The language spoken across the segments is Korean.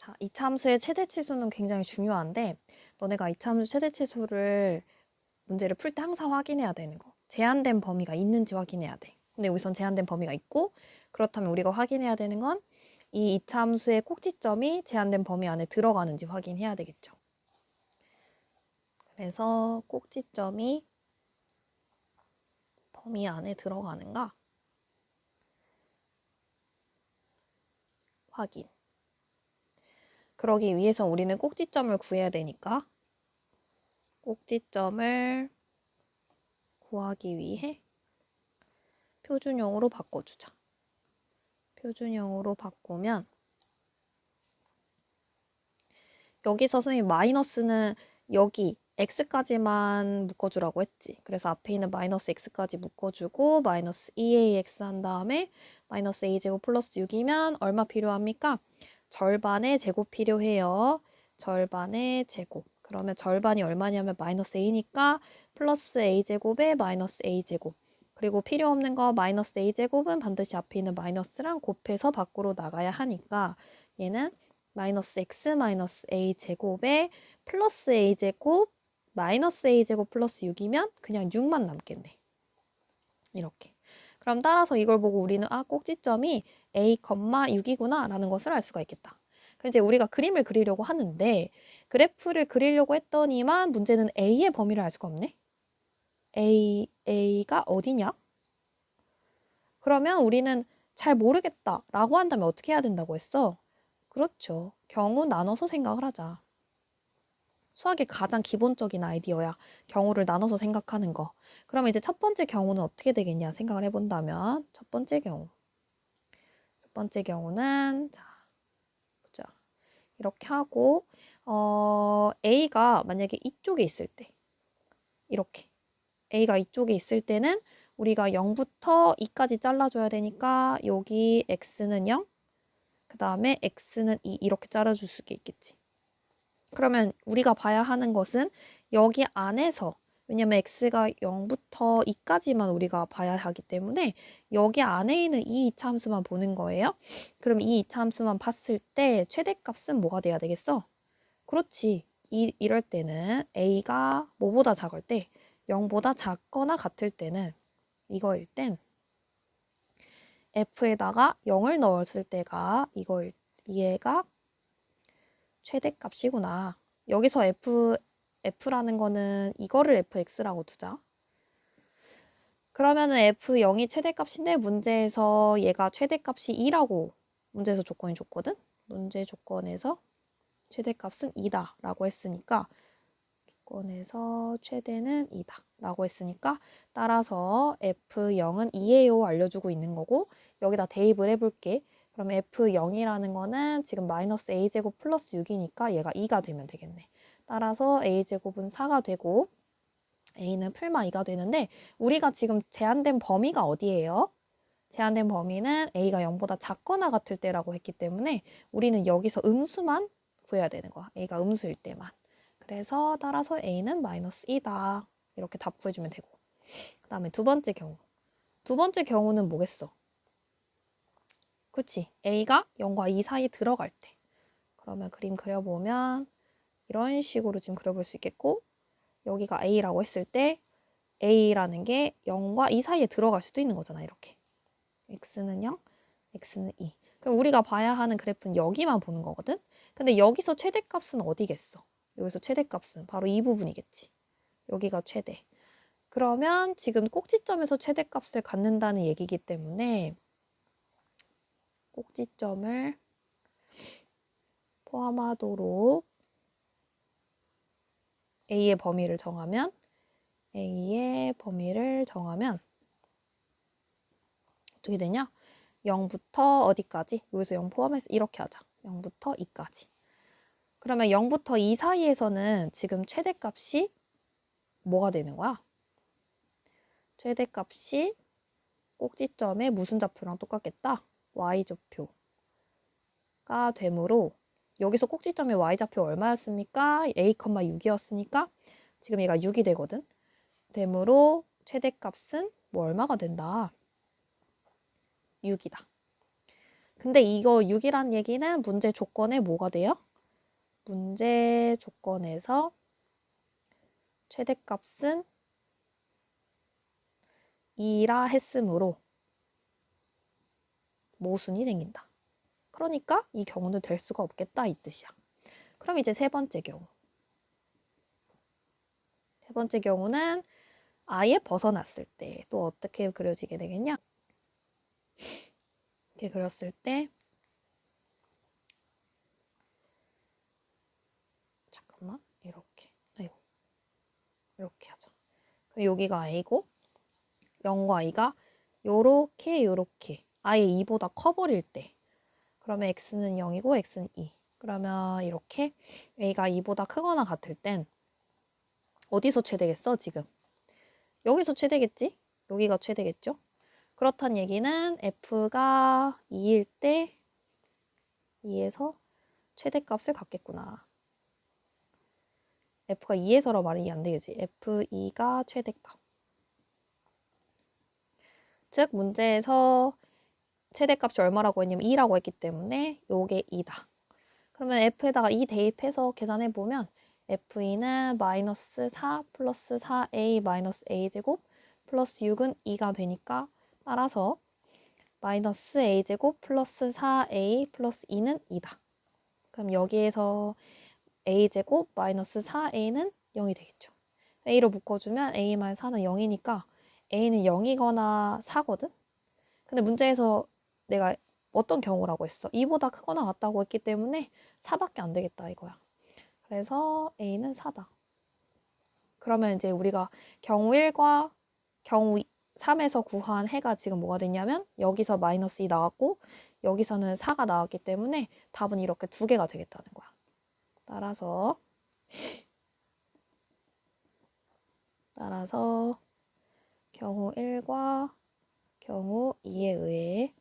자, 이차함수의 최대치수는 굉장히 중요한데 너네가 이차함수 최대치수를 문제를 풀 때 항상 확인해야 되는 거. 제한된 범위가 있는지 확인해야 돼. 근데 여기선 제한된 범위가 있고 그렇다면 우리가 확인해야 되는 건 이 이차함수의 꼭지점이 제한된 범위 안에 들어가는지 확인해야 되겠죠. 그래서 꼭지점이 범위 안에 들어가는가 확인. 그러기 위해서 우리는 꼭지점을 구해야 되니까 꼭지점을 구하기 위해 표준형으로 바꿔주자. 표준형으로 바꾸면 여기서 선생님 마이너스는 여기 x까지만 묶어주라고 했지. 그래서 앞에 있는 마이너스 x까지 묶어주고 마이너스 2ax 한 다음에 마이너스 a제곱 플러스 6이면 얼마 필요합니까? 절반의 제곱 필요해요. 절반의 제곱. 그러면 절반이 얼마냐면 마이너스 a니까 플러스 a제곱에 마이너스 a제곱. 그리고 필요 없는 거 마이너스 a제곱은 반드시 앞에 있는 마이너스랑 곱해서 밖으로 나가야 하니까 얘는 마이너스 x 마이너스 a 제곱에 플러스 a 제곱 마이너스 a 제곱 플러스 6이면 그냥 6만 남겠네. 이렇게. 그럼 따라서 이걸 보고 우리는 꼭지점이 a, 6이구나 라는 것을 알 수가 있겠다. 그럼 이제 우리가 그림을 그리려고 하는데 그래프를 그리려고 했더니만 문제는 a의 범위를 알 수가 없네. a가 어디냐? 그러면 우리는 잘 모르겠다 라고 한다면 어떻게 해야 된다고 했어? 그렇죠. 경우 나눠서 생각을 하자. 수학의 가장 기본적인 아이디어야. 경우를 나눠서 생각하는 거. 그러면 이제 첫 번째 경우는 어떻게 되겠냐 생각을 해본다면 첫 번째 경우. 첫 번째 경우는 자 보자. 이렇게 하고 A가 만약에 이쪽에 있을 때 이렇게 A가 이쪽에 있을 때는 우리가 0부터 2까지 잘라줘야 되니까 여기 X는 0, 그 다음에 X는 2 이렇게 잘라줄 수 있겠지. 그러면 우리가 봐야 하는 것은 여기 안에서 왜냐면 x가 0부터 2까지만 우리가 봐야 하기 때문에 여기 안에 있는 이 이차함수만 보는 거예요. 그럼 이 이차함수만 봤을 때 최대값은 뭐가 돼야 되겠어? 그렇지. 이럴 때는 a가 뭐보다 작을 때 0보다 작거나 같을 때는 이거일 땐 f에다가 0을 넣었을 때가 얘가 최대값이구나. 여기서 F라는 거는 이거를 fx라고 두자. 그러면은 f0이 최대값인데 문제에서 얘가 최대값이 2라고 문제에서 조건이 줬거든? 문제 조건에서 최대값은 2다 라고 했으니까 조건에서 최대는 2다 라고 했으니까 따라서 f0은 2예요 알려주고 있는 거고 여기다 대입을 해볼게. 그러면 f0이라는 거는 지금 마이너스 a제곱 플러스 6이니까 얘가 2가 되면 되겠네. 따라서 a제곱은 4가 되고 a는 풀마 2가 되는데 우리가 지금 제한된 범위가 어디예요? 제한된 범위는 a가 0보다 작거나 같을 때라고 했기 때문에 우리는 여기서 음수만 구해야 되는 거야. a가 음수일 때만. 그래서 따라서 a는 마이너스 2다. 이렇게 답 구해주면 되고. 그 다음에 두 번째 경우. 두 번째 경우는 뭐겠어? 그치? a가 0과 2 사이에 들어갈 때. 그러면 그림 그려보면 이런 식으로 지금 그려볼 수 있겠고 여기가 a라고 했을 때 a라는 게 0과 2 사이에 들어갈 수도 있는 거잖아. 이렇게. x는 0, x는 2. 그럼 우리가 봐야 하는 그래프는 여기만 보는 거거든? 근데 여기서 최대값은 어디겠어? 여기서 최대값은 바로 이 부분이겠지. 여기가 최대. 그러면 지금 꼭지점에서 최대값을 갖는다는 얘기이기 때문에 꼭지점을 포함하도록 A의 범위를 정하면 어떻게 되냐? 0부터 어디까지? 여기서 0 포함해서 이렇게 하자. 0부터 2까지. 그러면 0부터 2 사이에서는 지금 최대값이 뭐가 되는 거야? 최대값이 꼭지점의 무슨 좌표랑 똑같겠다? y좌표가 되므로 여기서 꼭지점의 y좌표 얼마였습니까? a, 6이었으니까 지금 얘가 6이 되거든. 되므로 최대값은 뭐 얼마가 된다? 6이다. 근데 이거 6이란 얘기는 문제 조건에 뭐가 돼요? 문제 조건에서 최대값은 2라 했으므로 모순이 생긴다. 그러니까 이 경우는 될 수가 없겠다 이 뜻이야. 그럼 이제 세 번째 경우. 세 번째 경우는 아예 벗어났을 때 또 어떻게 그려지게 되겠냐? 이렇게 그렸을 때 잠깐만 이렇게 아이고 이렇게 하자. 그럼 여기가 a고 0과 2가 요렇게 아예 2보다 커버릴 때 그러면 x는 0이고 x는 2. 그러면 이렇게 a가 2보다 크거나 같을 땐 어디서 최대겠어 지금? 여기서 최대겠지? 여기가 최대겠죠? 그렇단 얘기는 f가 2일 때 2에서 최대값을 갖겠구나. f가 2에서라 말이 안 되겠지. f2가 최대값. 즉 문제에서 최대값이 얼마라고 했냐면 2라고 했기 때문에 요게 2다. 그러면 f에다가 2 대입해서 계산해보면 f2는 마이너스 4 플러스 4a 마이너스 a제곱 플러스 6은 2가 되니까 따라서 마이너스 a제곱 플러스 4a 플러스 2는 2다. 그럼 여기에서 a제곱 마이너스 4a는 0이 되겠죠. a로 묶어주면 a 마이너스 4는 0이니까 a는 0이거나 4거든? 근데 문제에서 내가 어떤 경우라고 했어? 2보다 크거나 같다고 했기 때문에 4밖에 안 되겠다 이거야. 그래서 a는 4다. 그러면 이제 우리가 경우 1과 경우 3에서 구한 해가 지금 뭐가 됐냐면 여기서 마이너스 2 나왔고 여기서는 4가 나왔기 때문에 답은 이렇게 두 개가 되겠다는 거야. 따라서 경우 1과 경우 2에 의해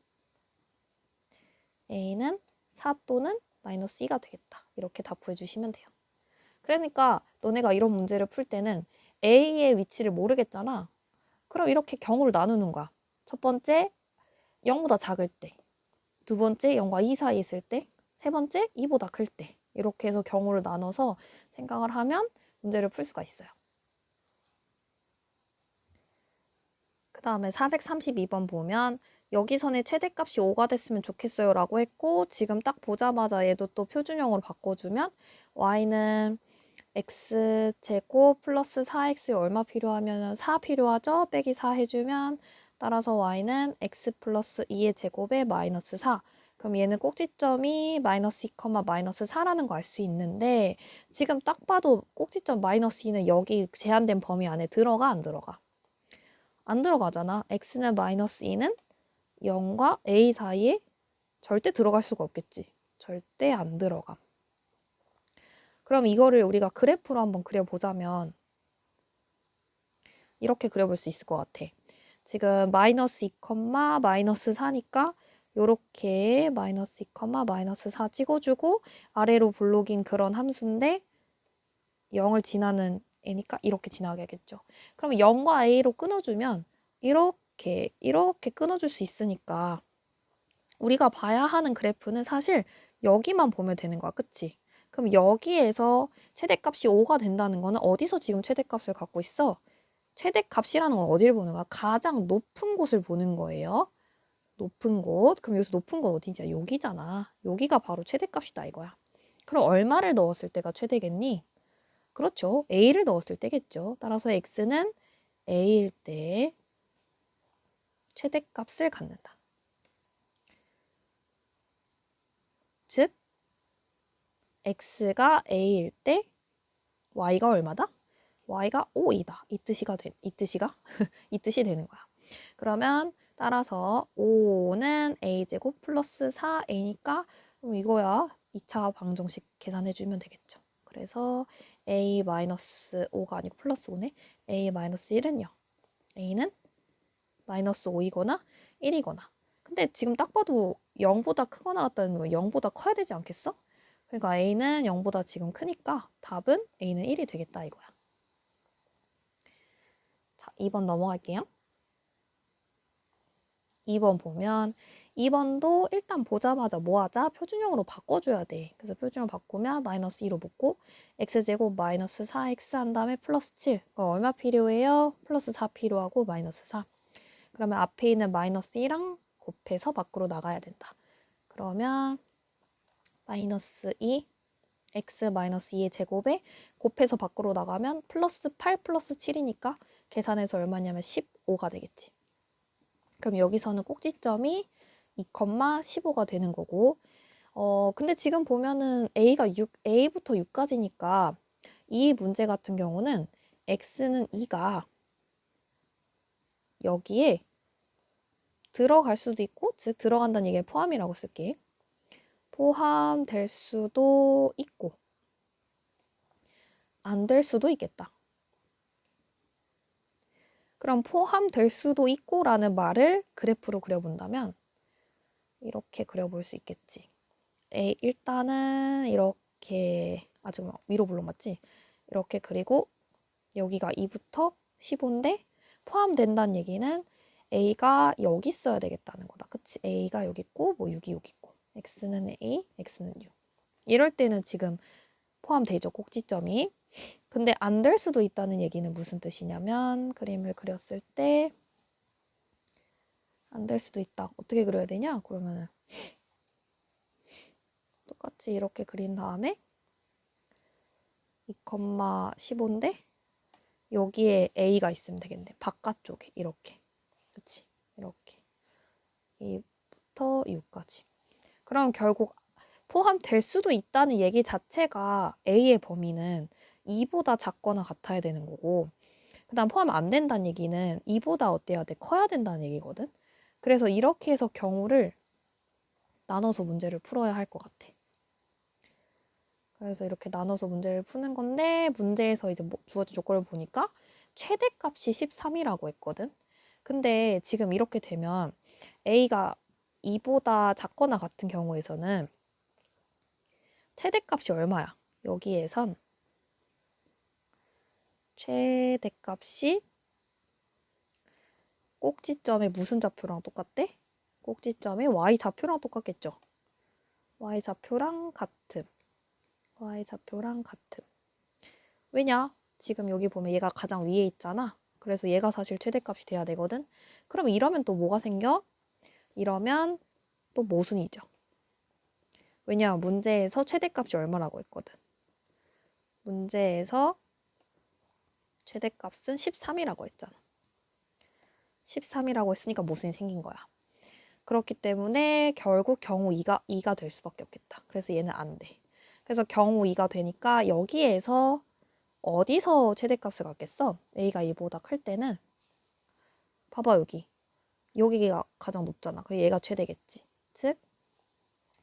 a는 4 또는 마이너스 2가 되겠다. 이렇게 답 구해주시면 돼요. 그러니까 너네가 이런 문제를 풀 때는 a의 위치를 모르겠잖아. 그럼 이렇게 경우를 나누는 거야. 첫 번째 0보다 작을 때, 두 번째 0과 2 사이에 있을 때, 세 번째 2보다 클 때. 이렇게 해서 경우를 나눠서 생각을 하면 문제를 풀 수가 있어요. 그 다음에 432번 보면 여기선의 최대값이 5가 됐으면 좋겠어요 라고 했고 지금 딱 보자마자 얘도 또 표준형으로 바꿔주면 y는 x제곱 플러스 4x에 얼마 필요하면 4 필요하죠? 빼기 4 해주면 따라서 y는 x 플러스 2의 제곱에 마이너스 4. 그럼 얘는 꼭지점이 마이너스 2, 마이너스 4라는 거 알 수 있는데 지금 딱 봐도 꼭지점 마이너스 2는 여기 제한된 범위 안에 들어가 안 들어가? 안 들어가잖아. x는 마이너스 2는 0과 a 사이에 절대 들어갈 수가 없겠지. 절대 안 들어감. 그럼 이거를 우리가 그래프로 한번 그려보자면 이렇게 그려볼 수 있을 것 같아. 지금 마이너스 2, 마이너스 4니까 요렇게 마이너스 2, 마이너스 4 찍어주고 아래로 볼록인 그런 함수인데 0을 지나는 애니까 이렇게 지나가겠죠. 그럼 0과 a로 끊어주면 이렇게 끊어줄 수 있으니까 우리가 봐야 하는 그래프는 사실 여기만 보면 되는 거야. 그치? 그럼 여기에서 최대값이 5가 된다는 거는 어디서 지금 최대값을 갖고 있어? 최대값이라는 건 어딜 보는 거야? 가장 높은 곳을 보는 거예요. 높은 곳. 그럼 여기서 높은 곳 어디냐? 여기잖아. 여기가 바로 최대값이다 이거야. 그럼 얼마를 넣었을 때가 최대겠니? 그렇죠. a를 넣었을 때겠죠. 따라서 x는 a일 때 최대값을 갖는다. 즉 x가 a일 때 y가 얼마다? y가 5이다. 이 뜻이 되는 거야. 그러면 따라서 5는 a제곱 플러스 4a니까 이거야 2차 방정식 계산해주면 되겠죠. 그래서 a-5가 아니고 플러스 5네. a-1은 0. a는 마이너스 5이거나 1이거나. 근데 지금 딱 봐도 0보다 크거나 같다는 건 0보다 커야 되지 않겠어? 그러니까 a는 0보다 지금 크니까 답은 a는 1이 되겠다 이거야. 자, 2번 넘어갈게요. 2번 보면 2번도 일단 보자마자 뭐 하자? 표준형으로 바꿔줘야 돼. 그래서 표준형으로 바꾸면 마이너스 2로 묶고 x제곱 마이너스 4x 한 다음에 플러스 7. 그럼 얼마 필요해요? 플러스 4 필요하고 마이너스 4. 그러면 앞에 있는 마이너스 2랑 곱해서 밖으로 나가야 된다. 그러면 마이너스 2 x 마이너스 2의 제곱에 곱해서 밖으로 나가면 플러스 8 플러스 7이니까 계산해서 얼마냐면 15가 되겠지. 그럼 여기서는 꼭지점이 2,15가 되는 거고 근데 지금 보면은 A부터 6까지니까 이 문제 같은 경우는 X는 2가 여기에 들어갈 수도 있고, 즉 들어간다는 얘기에 포함이라고 쓸게. 포함될 수도 있고 안 될 수도 있겠다. 그럼 포함될 수도 있고 라는 말을 그래프로 그려본다면 이렇게 그려볼 수 있겠지. 일단은 이렇게 지금 위로 블록 맞지? 이렇게 그리고 여기가 2부터 15인데 포함된다는 얘기는 A가 여기 있어야 되겠다는 거다. 그치? A가 여기 있고 뭐 6이 여기 있고 X는 A, X는 6. 이럴 때는 지금 포함되죠. 꼭지점이. 근데 안 될 수도 있다는 얘기는 무슨 뜻이냐면 그림을 그렸을 때 안 될 수도 있다. 어떻게 그려야 되냐? 그러면은 똑같이 이렇게 그린 다음에 2,15인데 여기에 A가 있으면 되겠네. 바깥쪽에 이렇게. 그치? 이렇게. 2부터 6까지. 그럼 결국 포함될 수도 있다는 얘기 자체가 A의 범위는 2보다 작거나 같아야 되는 거고 그 다음 포함 안 된다는 얘기는 2보다 어때야 돼? 커야 된다는 얘기거든. 그래서 이렇게 해서 경우를 나눠서 문제를 풀어야 할 것 같아. 그래서 이렇게 나눠서 문제를 푸는 건데 문제에서 이제 주어진 조건을 보니까 최대값이 13이라고 했거든. 근데 지금 이렇게 되면 A가 2보다 작거나 같은 경우에서는 최대값이 얼마야? 여기에선 최대값이 꼭지점의 무슨 좌표랑 똑같대? 꼭지점의 y좌표랑 똑같겠죠? y좌표랑 같음. y좌표랑 같음. 왜냐? 지금 여기 보면 얘가 가장 위에 있잖아. 그래서 얘가 사실 최대값이 돼야 되거든. 그럼 이러면 또 뭐가 생겨? 이러면 또 모순이죠. 왜냐? 문제에서 최대값이 얼마라고 했거든. 문제에서 최대값은 13이라고 했잖아. 13이라고 했으니까 모순이 생긴 거야. 그렇기 때문에 결국 경우 2가 될 수밖에 없겠다. 그래서 얘는 안 돼. 그래서 경우 2가 되니까 여기에서 어디서 최대값을 갖겠어? A가 2보다 클 때는 봐봐 여기가 가장 높잖아. 그래서 얘가 최대겠지. 즉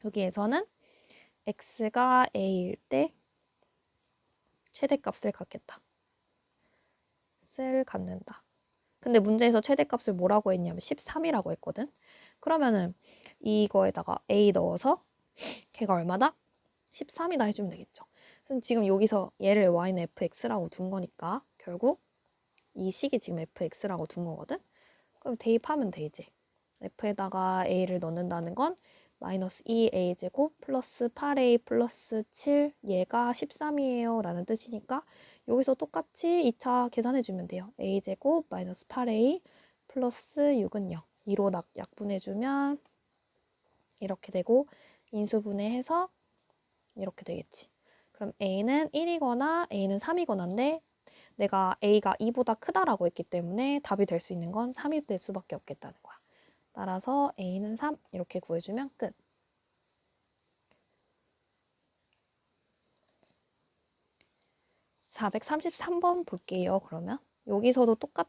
여기에서는 X가 A일 때 최대값을 갖겠다. 을 갖는다. 근데 문제에서 최대값을 뭐라고 했냐면 13이라고 했거든. 그러면은 이거에다가 A 넣어서 걔가 얼마다? 13이다 해주면 되겠죠. 그럼 지금 여기서 얘를 y는 fx라고 둔 거니까 결국 이 식이 지금 fx라고 둔 거거든. 그럼 대입하면 되지. f에다가 a를 넣는다는 건 마이너스 2a 제곱 플러스 8a 플러스 7 얘가 13이에요 라는 뜻이니까 여기서 똑같이 2차 계산해주면 돼요. a 제곱 마이너스 8a 플러스 6은 0. 2로 약분해주면 이렇게 되고 인수분해해서 이렇게 되겠지. 그럼 A는 1이거나 A는 3이거나인데 내가 A가 2보다 크다라고 했기 때문에 답이 될 수 있는 건 3이 될 수밖에 없겠다는 거야. 따라서 A는 3 이렇게 구해주면 끝. 433번 볼게요. 그러면 여기서도 똑같아.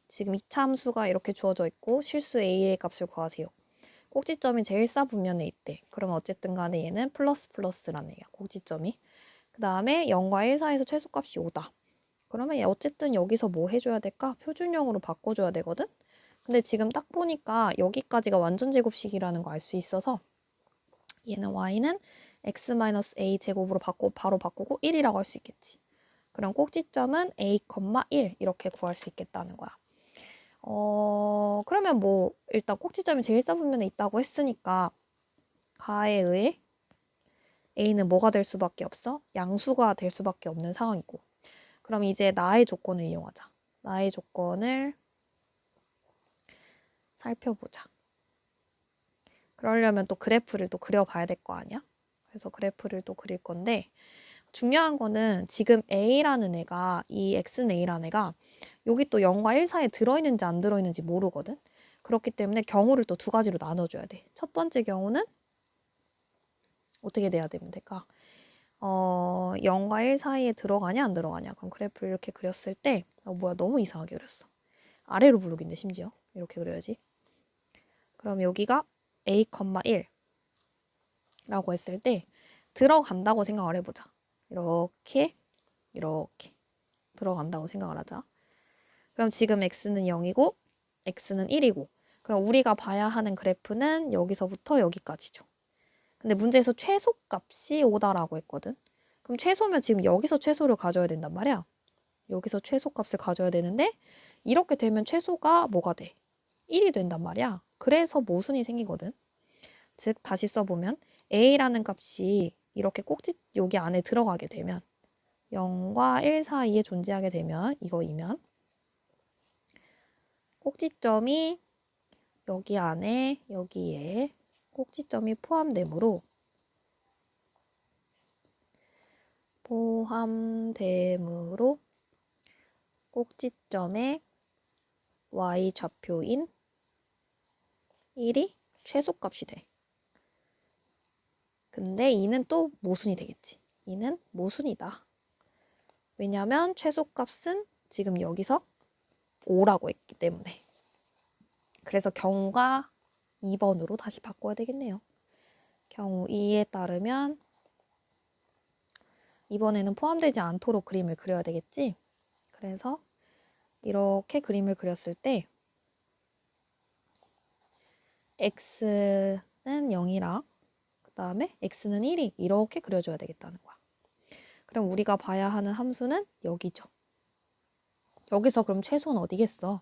지금 2차 함수가 이렇게 주어져 있고 실수 A의 값을 구하세요. 꼭지점이 제일 싸분면에 있대. 그러면 어쨌든 간에 얘는 플러스 플러스라는 얘기야. 꼭지점이. 그 다음에 0과 1 사이에서 최소값이 5다. 그러면 어쨌든 여기서 뭐 해줘야 될까? 표준형으로 바꿔줘야 되거든? 근데 지금 딱 보니까 여기까지가 완전 제곱식이라는 거 알 수 있어서 얘는 y는 x-a 제곱으로 바로 바꾸고 1이라고 할 수 있겠지. 그럼 꼭지점은 a, 1 이렇게 구할 수 있겠다는 거야. 그러면 뭐 일단 꼭지점이 제1사분면에 있다고 했으니까 가에 의해 A는 뭐가 될 수밖에 없어? 양수가 될 수밖에 없는 상황이고. 그럼 이제 나의 조건을 이용하자. 나의 조건을 살펴보자. 그러려면 또 그래프를 또 그려봐야 될 거 아니야? 그래서 그래프를 또 그릴 건데 중요한 거는 지금 A라는 애가 이 X는 A라는 애가 여기 또 0과 1 사이에 들어있는지 안 들어있는지 모르거든. 그렇기 때문에 경우를 또 두 가지로 나눠줘야 돼. 첫 번째 경우는 어떻게 돼야 되면 될까? 0과 1 사이에 들어가냐 안 들어가냐. 그럼 그래프를 이렇게 그렸을 때 뭐야 너무 이상하게 그렸어. 아래로 부르긴데 심지어 이렇게 그려야지. 그럼 여기가 A, 1 라고 했을 때 들어간다고 생각을 해보자. 이렇게 들어간다고 생각을 하자. 그럼 지금 x는 0이고 x는 1이고 그럼 우리가 봐야 하는 그래프는 여기서부터 여기까지죠. 근데 문제에서 최소값이 5다라고 했거든. 그럼 최소면 지금 여기서 최소를 가져야 된단 말이야. 여기서 최소값을 가져야 되는데 이렇게 되면 최소가 뭐가 돼? 1이 된단 말이야. 그래서 모순이 생기거든. 즉 다시 써보면 a라는 값이 이렇게 꼭지 여기 안에 들어가게 되면 0과 1 사이에 존재하게 되면 이거이면 꼭지점이 여기 안에 여기에 꼭지점이 포함되므로 꼭지점의 y좌표인 1이 최소값이 돼. 근데 2는 또 모순이 되겠지. 2는 모순이다. 왜냐면 최소값은 지금 여기서 5라고 했기 때문에. 그래서 경우가 2번으로 다시 바꿔야 되겠네요. 경우 2에 따르면 이번에는 포함되지 않도록 그림을 그려야 되겠지? 그래서 이렇게 그림을 그렸을 때 x는 0이랑 그 다음에 x는 1이 이렇게 그려줘야 되겠다는 거야. 그럼 우리가 봐야 하는 함수는 여기죠. 여기서 그럼 최소는 어디겠어?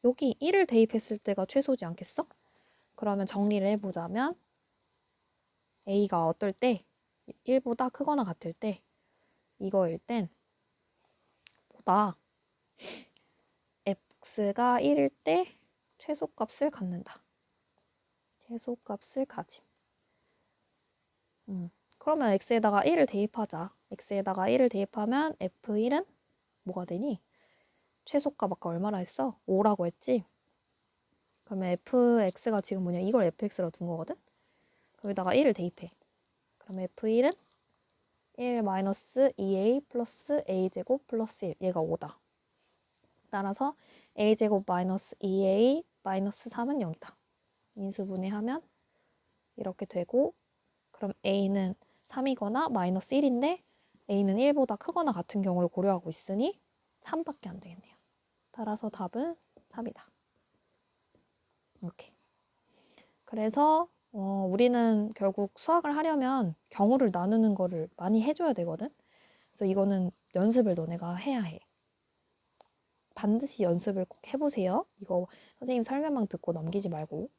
여기 1을 대입했을 때가 최소지 않겠어? 그러면 정리를 해보자면 a가 어떨 때 1보다 크거나 같을 때 이거일 땐 보다 x가 1일 때 최소값을 갖는다. 최소값을 가짐. 그러면 x에다가 1을 대입하자. x에다가 1을 대입하면 f1은 뭐가 되니? 최소값 아까 얼마나 했어? 5라고 했지? 그러면 fx가 지금 뭐냐? 이걸 fx로 둔 거거든? 거기다가 1을 대입해. 그럼 f1은 1 마이너스 2a 플러스 a제곱 플러스 1. 얘가 5다. 따라서 a제곱 마이너스 2a 마이너스 3은 0이다. 인수분해하면 이렇게 되고 그럼 a는 3이거나 마이너스 1인데 a는 1보다 크거나 같은 경우를 고려하고 있으니 3밖에 안 되겠네요. 따라서 답은 3이다. 이렇게. 그래서 우리는 결국 수학을 하려면 경우를 나누는 거를 많이 해줘야 되거든. 그래서 이거는 연습을 너네가 해야 해. 반드시 연습을 꼭 해보세요. 이거 선생님 설명만 듣고 넘기지 말고.